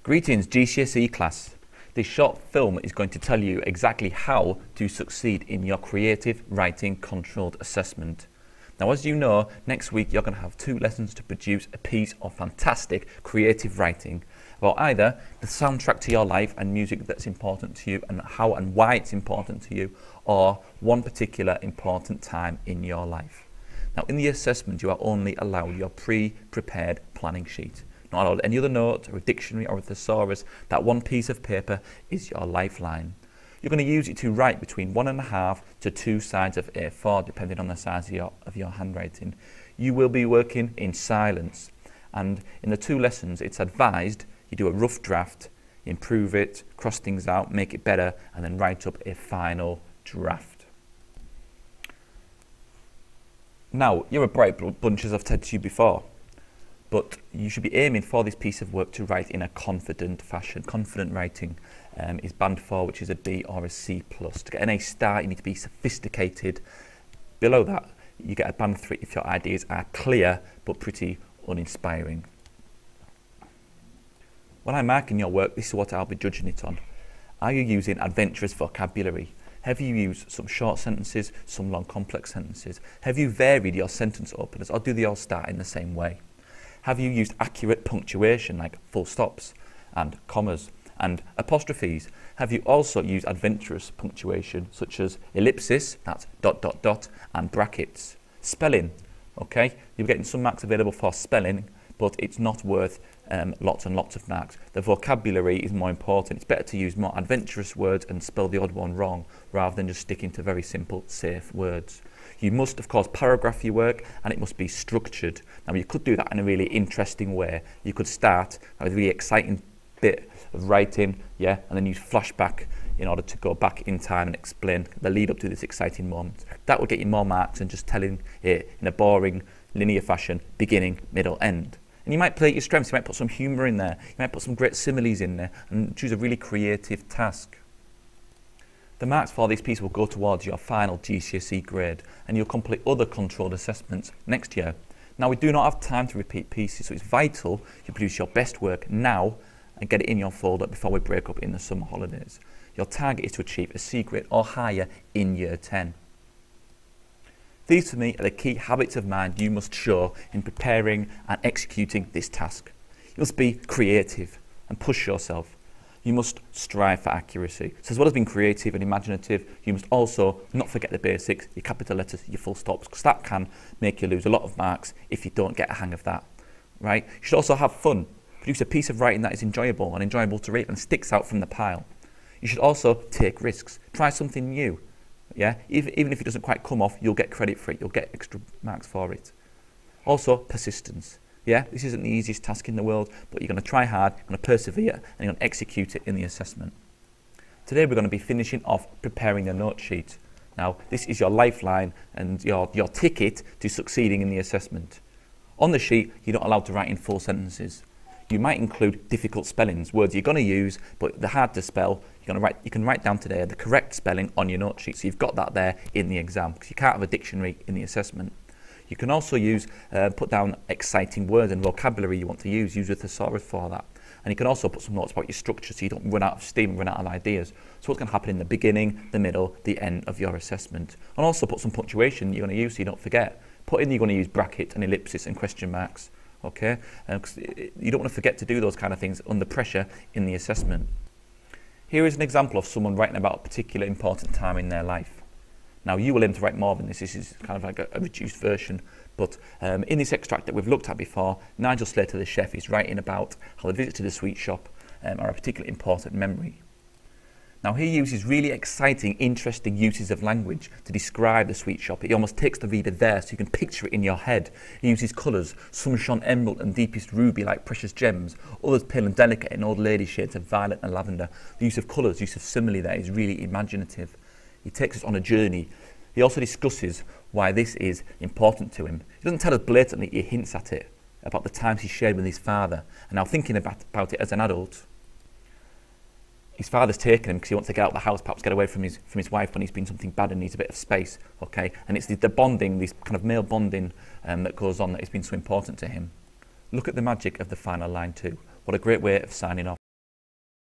Greetings GCSE class. This short film is going to tell you exactly how to succeed in your creative writing controlled assessment. Now, as you know, next week you're going to have 2 lessons to produce a piece of fantastic creative writing about either the soundtrack to your life and music that's important to you and how and why it's important to you, or one particular important time in your life. Now, in the assessment you are only allowed your pre-prepared planning sheet. Not allowed any other note or a dictionary or a thesaurus. That one piece of paper is your lifeline. You're going to use it to write between 1.5 to 2 sides of A4, depending on the size of your handwriting. You will be working in silence, and in the 2 lessons it's advised you do a rough draft, improve it, cross things out, make it better, and then write up a final draft. Now, you're a bright bunch, as I've said to you before, but you should be aiming for this piece of work to write in a confident fashion. Confident writing is band 4, which is a B or a C+. To get an A star, you need to be sophisticated. Below that, you get a band 3 if your ideas are clear but pretty uninspiring. When I'm marking your work, this is what I'll be judging it on. Are you using adventurous vocabulary? Have you used some short sentences, some long complex sentences? Have you varied your sentence openers, or do they all start in the same way? Have you used accurate punctuation like full stops and commas and apostrophes? Have you also used adventurous punctuation such as ellipsis, that's ... and brackets? Spelling, okay? You're getting some marks available for spelling, but it's not worth lots and lots of marks. The vocabulary is more important. It's better to use more adventurous words and spell the odd one wrong rather than just sticking to very simple, safe words. You must, of course, paragraph your work, and it must be structured. Now, you could do that in a really interesting way. You could start with a really exciting bit of writing, and then use flashback in order to go back in time and explain the lead up to this exciting moment. That will get you more marks than just telling it in a boring, linear fashion, beginning, middle, end. And you might play your strengths. You might put some humour in there. You might put some great similes in there and choose a really creative task. The marks for this piece will go towards your final GCSE grade, and you'll complete other controlled assessments next year. Now, we do not have time to repeat pieces, so it's vital you produce your best work now and get it in your folder before we break up in the summer holidays. Your target is to achieve a C grade or higher in year 10. These, for me, are the key habits of mind you must show in preparing and executing this task. You must be creative and push yourself. You must strive for accuracy. So as well as being creative and imaginative, you must also not forget the basics, your capital letters, your full stops, because that can make you lose a lot of marks if you don't get a hang of that, right? You should also have fun. Produce a piece of writing that is enjoyable to read and sticks out from the pile. You should also take risks. Try something new, Even if it doesn't quite come off, you'll get credit for it. You'll get extra marks for it. Also, persistence. This isn't the easiest task in the world, but you're going to try hard, you're going to persevere, and you're going to execute it in the assessment. Today we're going to be finishing off preparing the note sheet. Now, this is your lifeline and your ticket to succeeding in the assessment. On the sheet, you're not allowed to write in full sentences. You might include difficult spellings, words you're going to use, but they're hard to spell. You can write down today the correct spelling on your note sheet, so you've got that there in the exam, because you can't have a dictionary in the assessment. You can also put down exciting words and vocabulary you want to use a thesaurus for that. And you can also put some notes about your structure so you don't run out of steam and run out of ideas. So what's going to happen in the beginning, the middle, the end of your assessment. And also put some punctuation you're going to use so you don't forget. Put in you're going to use brackets and ellipsis and question marks, okay? Because you don't want to forget to do those kind of things under pressure in the assessment. Here is an example of someone writing about a particular important time in their life. Now, you will aim to write more than this. This is kind of like a reduced version. But in this extract that we've looked at before, Nigel Slater, the chef, is writing about how the visit to the sweet shop are a particularly important memory. Now, he uses really exciting, interesting uses of language to describe the sweet shop. He almost takes the reader there so you can picture it in your head. He uses colours, some shone emerald and deepest ruby like precious gems, others pale and delicate in old lady shades of violet and lavender. The use of colours, use of simile there is really imaginative. He takes us on a journey. He also discusses why this is important to him. He doesn't tell us blatantly, he hints at it, about the times he shared with his father. And now thinking about it as an adult, his father's taken him because he wants to get out of the house, perhaps get away from his wife when he's been something bad and needs a bit of space, okay? And it's the bonding, this kind of male bonding that goes on that has been so important to him. Look at the magic of the final line too. What a great way of signing off.